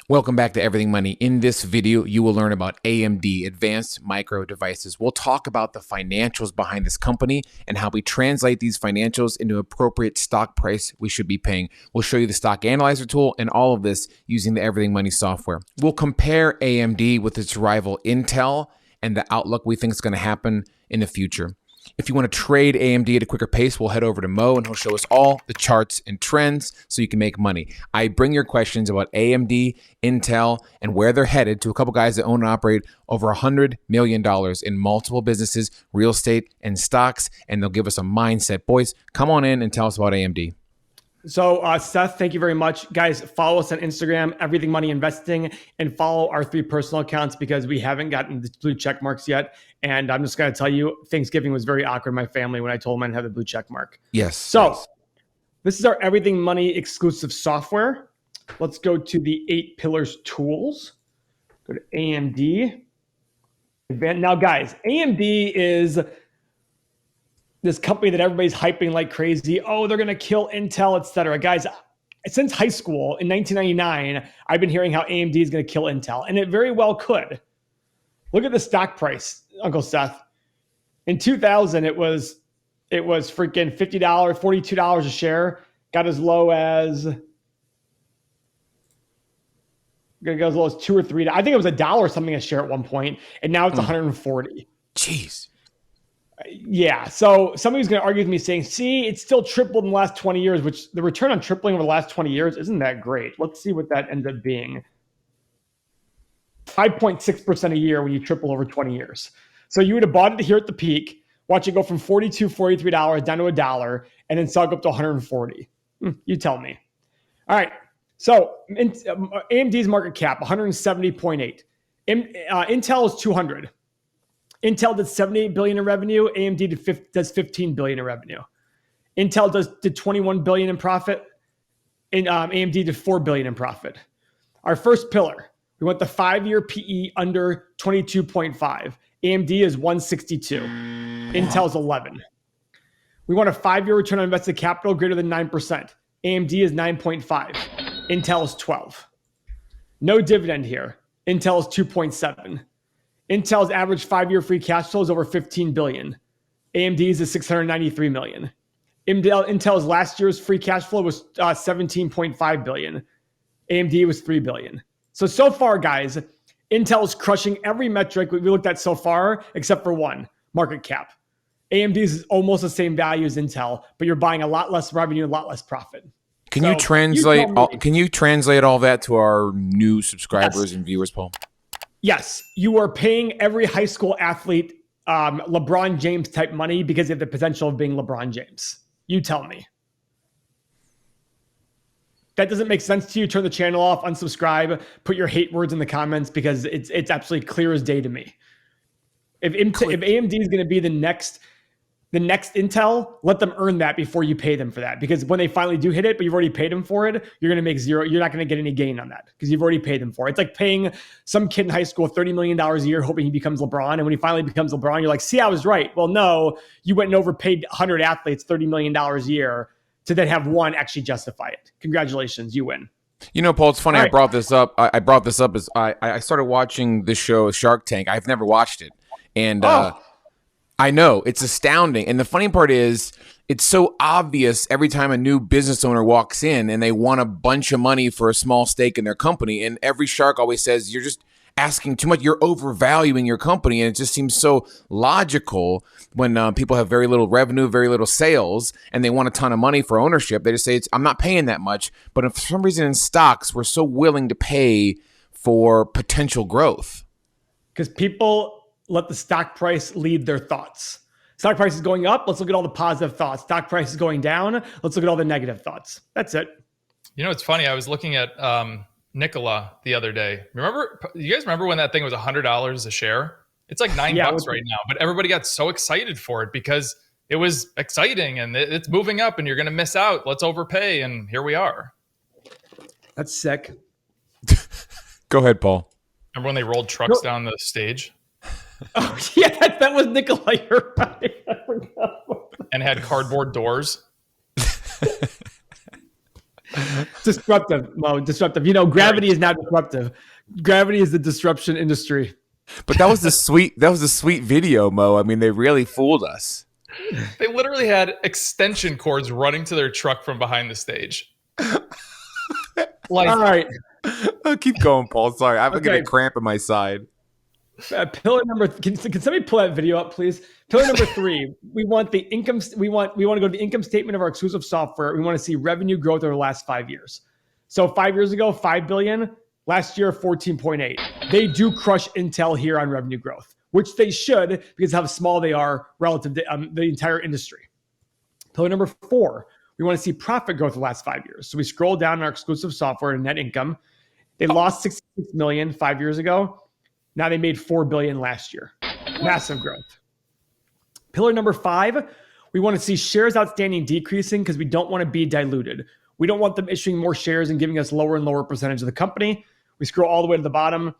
Welcome back to Everything Money. In this video, you will learn about AMD, Advanced Micro Devices. We'll talk about the financials behind this company and how we translate these financials into appropriate stock price we should be paying. We'll show you the stock analyzer tool and all of this using the Everything Money software. We'll compare AMD with its rival Intel and the outlook we think is going to happen in the future. If you want to trade AMD at a quicker pace, we'll head over to Mo and he'll show us all the charts and trends so you can make money. I bring your questions about AMD, Intel, and where they're headed to a couple guys that own and operate over $100 million in multiple businesses, real estate, and stocks, and they'll give us a mindset. Boys, come on in and tell us about AMD. So Seth, thank you very much. Guys, follow us on Instagram, Everything Money Investing, and follow our 3 personal accounts because we haven't gotten the blue check marks yet. And I'm just going to tell you, Thanksgiving was very awkward in my family when I told them I didn't have the blue check mark. Yes. So This is our Everything Money exclusive software. Let's go to the 8 pillars tools. Go to AMD. Now, guys, AMD is this company that everybody's hyping like crazy. Oh, they're going to kill Intel, et cetera. Guys, since high school in 1999, I've been hearing how AMD is going to kill Intel, and it very well could. Look at the stock price, Uncle Seth. In 2000, it was freaking $50, $42 a share. Got as low as $2 or $3. I think it was $1 something a share at one point, and now it's 140. Jeez. Yeah, so somebody's going to argue with me saying, see, it's still tripled in the last 20 years, which the return on tripling over the last 20 years isn't that great. Let's see what that ends up being. 5.6% a year when you triple over 20 years. So you would have bought it here at the peak, watch it go from $42, $43 down to $1, and then sell it up to 140. You tell me. All right, so AMD's market cap, 170.8. Intel is 200. Intel did $78 billion in revenue. AMD does $15 billion in revenue. Intel did $21 billion in profit. And AMD did $4 billion in profit. Our first pillar, we want the 5-year PE under 22.5. AMD is 162. Intel's 11. We want a 5-year return on invested capital greater than 9%. AMD is 9.5. Intel is 12. No dividend here. Intel is 2.7. Intel's average 5-year free cash flow is over $15 billion. AMD's is $693 million. Intel's last year's free cash flow was $17.5 billion. AMD was $3 billion. So far, guys, Intel is crushing every metric we looked at so far, except for one, market cap. AMD's is almost the same value as Intel, but you're buying a lot less revenue, a lot less profit. Can you translate all that to our new subscribers and viewers, Paul? Yes, you are paying every high school athlete LeBron James type money because they have the potential of being LeBron James. You tell me. That doesn't make sense to you? Turn the channel off, unsubscribe, put your hate words in the comments because it's absolutely clear as day to me. If AMD is going to be the next Intel, let them earn that before you pay them for that. Because when they finally do hit it, but you've already paid them for it, you're going to make zero. You're not going to get any gain on that because you've already paid them for it. It's like paying some kid in high school $30 million a year, hoping he becomes LeBron. And when he finally becomes LeBron, you're like, see, I was right. Well, no, you went and overpaid 100 athletes $30 million a year to then have one actually justify it. Congratulations, you win. You know, Paul, it's funny. Right. I brought this up. I brought this up as I started watching this show, Shark Tank. I've never watched it. And I know it's astounding. And the funny part is it's so obvious every time a new business owner walks in and they want a bunch of money for a small stake in their company. And every shark always says, you're just asking too much. You're overvaluing your company. And it just seems so logical when people have very little revenue, very little sales, and they want a ton of money for ownership. They just say, I'm not paying that much. But for some reason in stocks, we're so willing to pay for potential growth. Because people let the stock price lead their thoughts. Stock price is going up. Let's look at all the positive thoughts. Stock price is going down. Let's look at all the negative thoughts. That's it. You know, it's funny. I was looking at Nikola the other day. You guys remember when that thing was $100 a share? It's like $9 right now, but everybody got so excited for it because it was exciting and it's moving up and you're going to miss out. Let's overpay. And here we are. That's sick. Go ahead, Paul. Remember when they rolled trucks down the stage? Oh, yeah, that was Nikola. You're right. I forgot. And had cardboard doors. Disruptive, Mo. Disruptive. Gravity is not disruptive. Gravity is the disruption industry. But that was the sweet video, Mo. I mean, they really fooled us. They literally had extension cords running to their truck from behind the stage. All right. Keep going, Paul. Sorry, I'm getting a cramp in my side. Pillar number. Can somebody pull that video up, please? Pillar number 3. We want the income. We want to go to the income statement of our exclusive software. We want to see revenue growth over the last 5 years. So 5 years ago, $5 billion. Last year, 14.8. They do crush Intel here on revenue growth, which they should because of how small they are relative to the entire industry. Pillar number 4. We want to see profit growth the last 5 years. So we scroll down our exclusive software and net income. They lost 66 million 5 years ago. Now they made $4 billion last year. Massive growth. Pillar number 5, we want to see shares outstanding decreasing because we don't want to be diluted. We don't want them issuing more shares and giving us lower and lower percentage of the company. We scroll all the way to the bottom.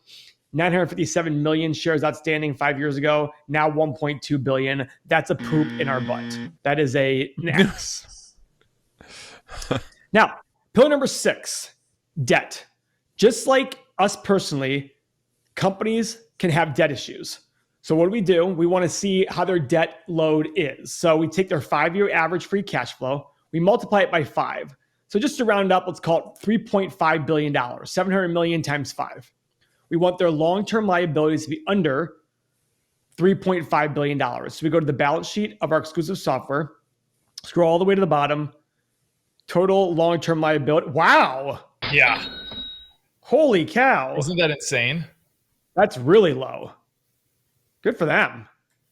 957 million shares outstanding 5 years ago. Now 1.2 billion. That's a poop in our butt. That is an ass. Now, pillar number 6, debt. Just like us personally, companies can have debt issues. So what do? We want to see how their debt load is. So we take their 5-year average free cash flow. We multiply it by 5. So just to round up, let's call it $3.5 billion, 700 million times 5. We want their long-term liabilities to be under $3.5 billion. So we go to the balance sheet of our exclusive software, scroll all the way to the bottom, total long-term liability. Wow. Yeah. Holy cow. Isn't that insane? That's really low. Good for them.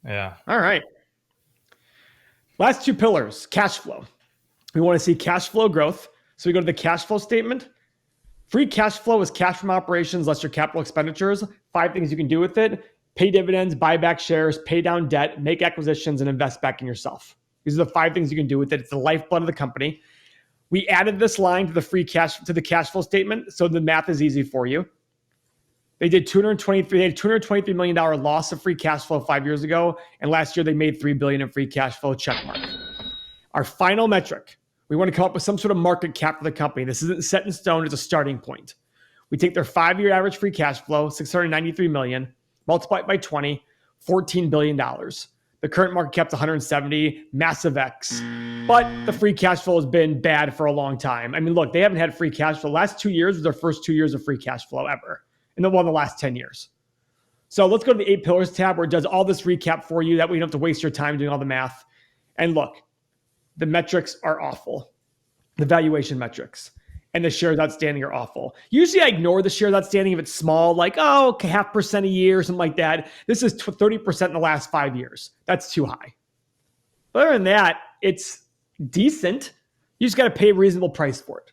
Yeah. All right. Last 2 pillars, cash flow. We want to see cash flow growth. So we go to the cash flow statement. Free cash flow is cash from operations less your capital expenditures. 5 things you can do with it: pay dividends, buy back shares, pay down debt, make acquisitions, and invest back in yourself. These are the 5 things you can do with it. It's the lifeblood of the company. We added this line to the cash flow statement, so the math is easy for you. They had $223 million loss of free cash flow 5 years ago, and last year they made $3 billion in free cash flow. Check mark. Our final metric, we want to come up with some sort of market cap for the company. This isn't set in stone, it's a starting point. We take their 5-year average free cash flow, $693 million, multiply it by 20, $14 billion. The current market cap's 170, massive X. But the free cash flow has been bad for a long time. I mean, look, they haven't had free cash flow. The last 2 years was their first 2 years of free cash flow ever. And the last 10 years. So let's go to the 8 pillars tab where it does all this recap for you. That way you don't have to waste your time doing all the math. And look, the metrics are awful. The valuation metrics and the shares outstanding are awful. Usually I ignore the shares outstanding if it's small, like, 0.5% a year or something like that. This is 30% in the last 5 years. That's too high. Other than that, it's decent. You just got to pay a reasonable price for it.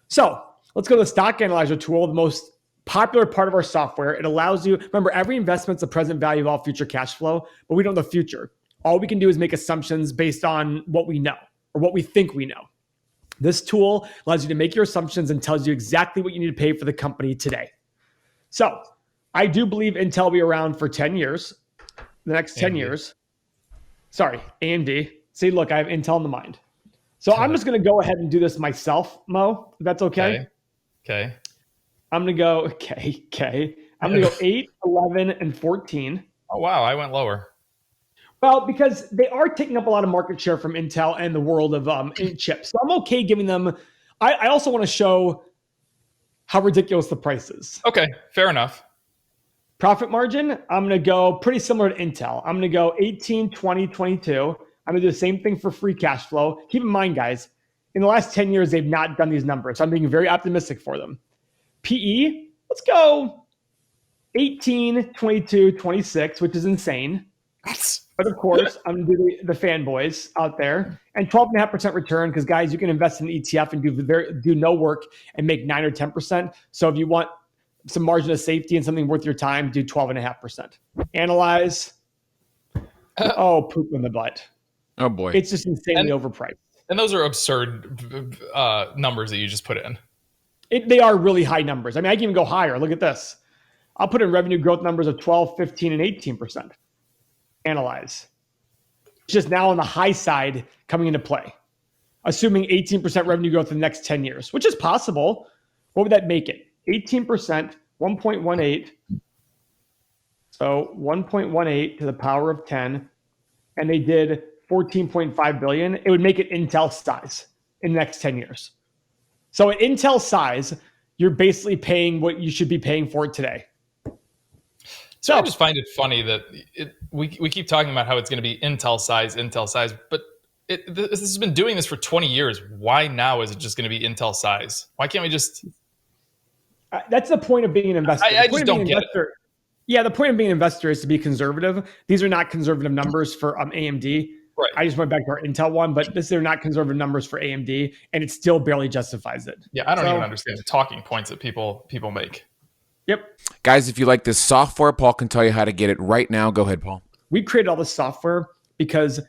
So let's go to the stock analyzer tool, the most popular part of our software. It allows you, remember, every investment's the present value of all future cash flow, but we don't know the future. All we can do is make assumptions based on what we know or what we think we know. This tool allows you to make your assumptions and tells you exactly what you need to pay for the company today. So I do believe Intel will be around for 10 years, the next 10 AMD. years. Sorry, AMD. See, look, I have Intel in the mind. So I'm just going to go ahead and do this myself, Mo, if that's okay. Okay. I'm going to go, okay. I'm going to go 8, 11, and 14. Oh, wow. I went lower. Well, because they are taking up a lot of market share from Intel and the world of chips. So I'm okay giving them. I also want to show how ridiculous the price is. Okay, fair enough. Profit margin, I'm going to go pretty similar to Intel. I'm going to go 18, 20, 22. I'm going to do the same thing for free cash flow. Keep in mind, guys, in the last 10 years, they've not done these numbers. So I'm being very optimistic for them. PE, let's go 18, 22, 26, which is insane. But of course, I'm going to do the fanboys out there. And 12.5% return, because guys, you can invest in an ETF and do no work and make 9 or 10%. So if you want some margin of safety and something worth your time, do 12.5%. Analyze. Poop in the butt. Oh boy. It's just insanely overpriced. And those are absurd numbers that you just put in. They are really high numbers. I mean, I can even go higher. Look at this. I'll put in revenue growth numbers of 12, 15, and 18%. Analyze. It's just now on the high side coming into play. assuming 18% revenue growth in the next 10 years, which is possible. What would that make it? 18%, 1.18. So 1.18 to the power of 10, and they did 14.5 billion. It would make it Intel size in the next 10 years. So at Intel size, you're basically paying what you should be paying for it today. So I just find it funny that we keep talking about how it's going to be Intel size, but this has been doing this for 20 years. Why now is it just going to be Intel size? Why can't we just... That's the point of being an investor. I just don't get it. Yeah, the point of being an investor is to be conservative. These are not conservative numbers for AMD. Right. I just went back to our Intel one, but they're not conservative numbers for AMD, and it still barely justifies it. Yeah, I don't even understand the talking points that people make. Yep. Guys, if you like this software, Paul can tell you how to get it right now. Go ahead, Paul. We created all this software because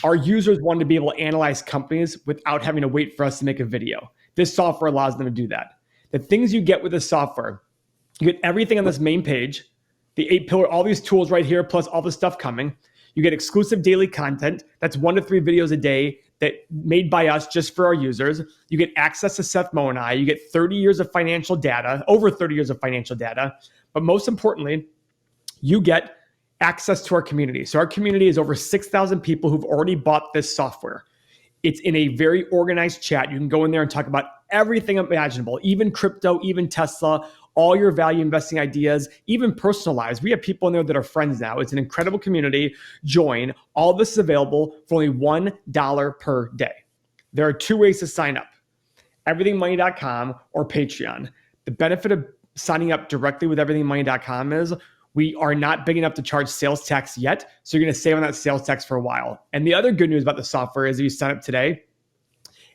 our users wanted to be able to analyze companies without having to wait for us to make a video. This software allows them to do that. The things you get with this software, you get everything on this main page, the 8-pillar, all these tools right here, plus all the stuff coming. You get exclusive daily content. That's 1 to 3 videos a day that made by us just for our users. You get access to Seth Mo and I. You get 30 years of financial data, over 30 years of financial data. But most importantly, you get access to our community. So our community is over 6,000 people who've already bought this software. It's in a very organized chat. You can go in there and talk about everything imaginable, even crypto, even Tesla, all your value investing ideas, even personalized. We have people in there that are friends now. It's an incredible community. Join. All this is available for only $1 per day. There are 2 ways to sign up: everythingmoney.com or Patreon. The benefit of signing up directly with everythingmoney.com is we are not big enough to charge sales tax yet, so you're going to save on that sales tax for a while. And the other good news about the software is if you sign up today,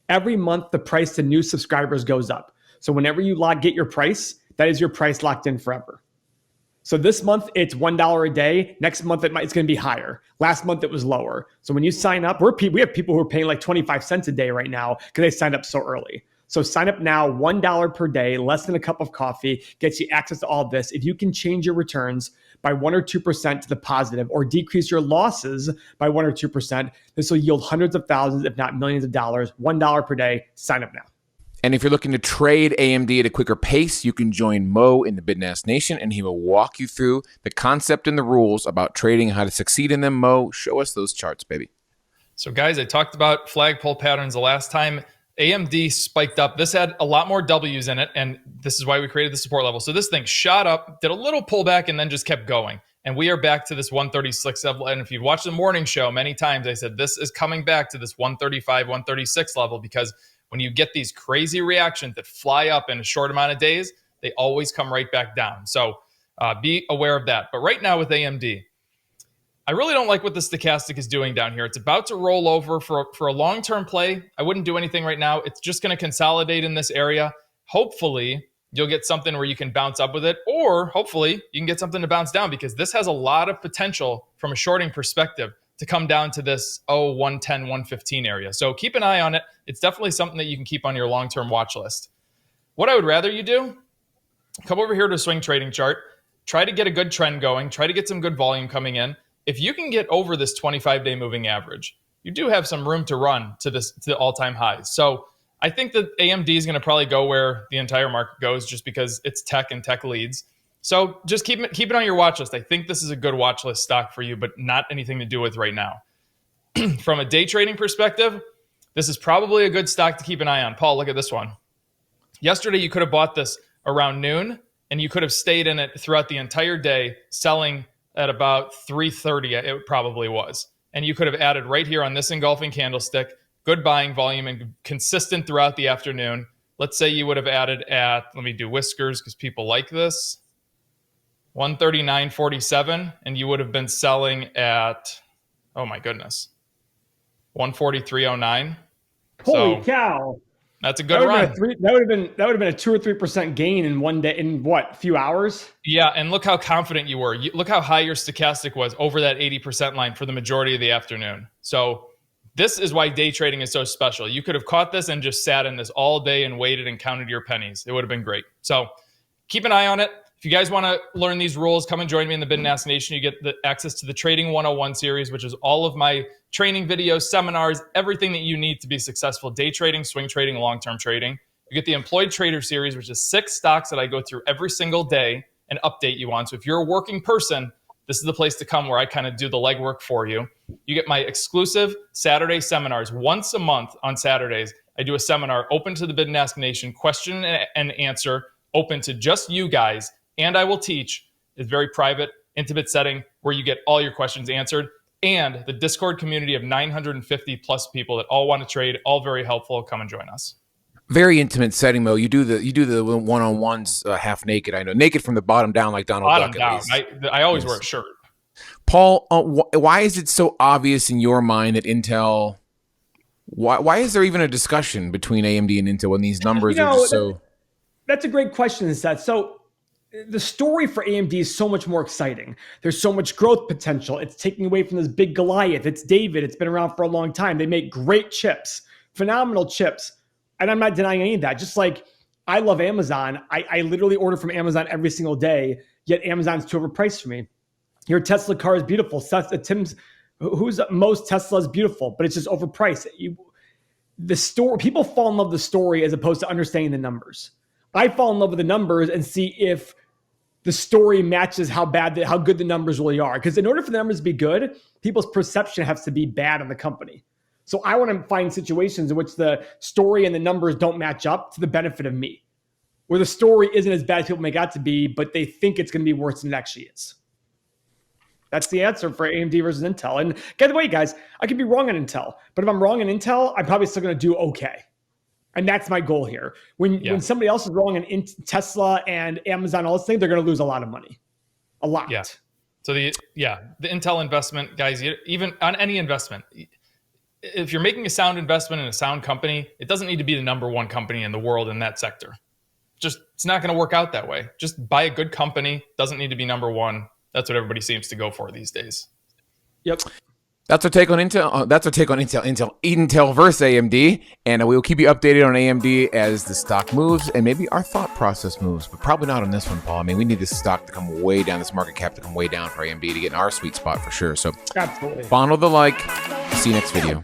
every month the price to new subscribers goes up. So whenever you get your price, that is your price locked in forever. So this month it's $1 a day. Next month it's going to be higher. Last month it was lower. So when you sign up, we have people who are paying like 25 cents a day right now because they signed up so early. So sign up now, $1 per day, less than a cup of coffee, gets you access to all of this. If you can change your returns by 1 or 2% to the positive or decrease your losses by 1 or 2%, this will yield hundreds of thousands, if not millions of dollars. $1 per day. Sign up now. And if you're looking to trade AMD at a quicker pace, you can join Mo in the Bitnass Nation, and he will walk you through the concept and the rules about trading, how to succeed in them. Mo, show us those charts, baby. So, guys, I talked about flagpole patterns the last time. AMD spiked up. This had a lot more W's in it, and this is why we created the support level. So this thing shot up, did a little pullback, and then just kept going. And we are back to this 136 level. And if you've watched the morning show many times, I said this is coming back to this 135, 136 level, because when you get these crazy reactions that fly up in a short amount of days, they always come right back down. So be aware of that. But right now with AMD, I really don't like what the stochastic is doing down here. It's about to roll over for a long-term play. I wouldn't do anything right now. It's just going to consolidate in this area. Hopefully, you'll get something where you can bounce up with it, or hopefully you can get something to bounce down, because this has a lot of potential from a shorting perspective to come down to this 110, 115 area. So keep an eye on it. It's definitely something that you can keep on your long-term watch list. What I would rather you do, come over here to a swing trading chart, try to get a good trend going, try to get some good volume coming in. If you can get over this 25-day moving average, you do have some room to run to the all-time highs. So I think that AMD is going to probably go where the entire market goes, just because it's tech and tech leads. So just keep it on your watch list. I think this is a good watch list stock for you, but not anything to do with right now. From a day trading perspective, this is probably a good stock to keep an eye on. Paul, look at this one. Yesterday, you could have bought this around noon, and you could have stayed in it throughout the entire day, selling at about 3:30, it probably was. And you could have added right here on this engulfing candlestick, good buying volume and consistent throughout the afternoon. Let's say you would have added at, let me do whiskers because people like this, 139.47, and you would have been selling at, oh my goodness, 143.09. Holy cow! That's a good run. That would have been a 2 or 3% gain in one day, in what, a few hours? Yeah, and look how confident you were. Look how high your stochastic was over that 80% line for the majority of the afternoon. So this is why day trading is so special. You could have caught this and just sat in this all day and waited and counted your pennies. It would have been great. So keep an eye on it. If you guys want to learn these rules, come and join me in the Bid and Ask Nation. You get the access to the Trading 101 series, which is all of my training videos, seminars, everything that you need to be successful. Day trading, swing trading, long-term trading. You get the Employed Trader series, which is 6 stocks that I go through every single day and update you on. So if you're a working person, this is the place to come where I kind of do the legwork for you. You get my exclusive Saturday seminars. Once a month on Saturdays, I do a seminar open to the Bid and Ask Nation, question and answer, open to just you guys. And I will teach. It's very private, intimate setting where you get all your questions answered. And the Discord community of 950 plus people that all want to trade, all very helpful. Come and join us. Very intimate setting, though. You do the one-on-ones half naked. I know, naked from the bottom down, like Donald Duck. Bottom down. I always wear a shirt. Paul, why is it so obvious in your mind that Intel? Why is there even a discussion between AMD and Intel when these numbers are just so? That's a great question, Seth. So the story for AMD is so much more exciting. There's so much growth potential. It's taking away from this big Goliath. It's David. It's been around for a long time. They make great chips, phenomenal chips. And I'm not denying any of that. Just like I love Amazon. I literally order from Amazon every single day, yet Amazon's too overpriced for me. Your Tesla car is beautiful. Who's most Tesla is beautiful, but it's just overpriced. People fall in love with the story as opposed to understanding the numbers. I fall in love with the numbers and see if the story matches how good the numbers really are. Because in order for the numbers to be good, people's perception has to be bad on the company. So I want to find situations in which the story and the numbers don't match up to the benefit of me, where the story isn't as bad as people make it out to be, but they think it's going to be worse than it actually is. That's the answer for AMD versus Intel. And by the way, guys, I could be wrong on Intel, but if I'm wrong on Intel, I'm probably still going to do okay. And that's my goal here. When somebody else is wrong on Tesla and Amazon, all this thing, they're going to lose a lot of money. A lot. Yeah. So the Intel investment, guys, even on any investment, if you're making a sound investment in a sound company, it doesn't need to be the number one company in the world in that sector. It's not going to work out that way. Just buy a good company. Doesn't need to be number one. That's what everybody seems to go for these days. Yep. That's our take on Intel. Intel versus AMD, and we will keep you updated on AMD as the stock moves and maybe our thought process moves, but probably not on this one, Paul. I mean, we need this stock to come way down, this market cap to come way down for AMD to get in our sweet spot for sure. So, absolutely. Fondle the like. See you next video.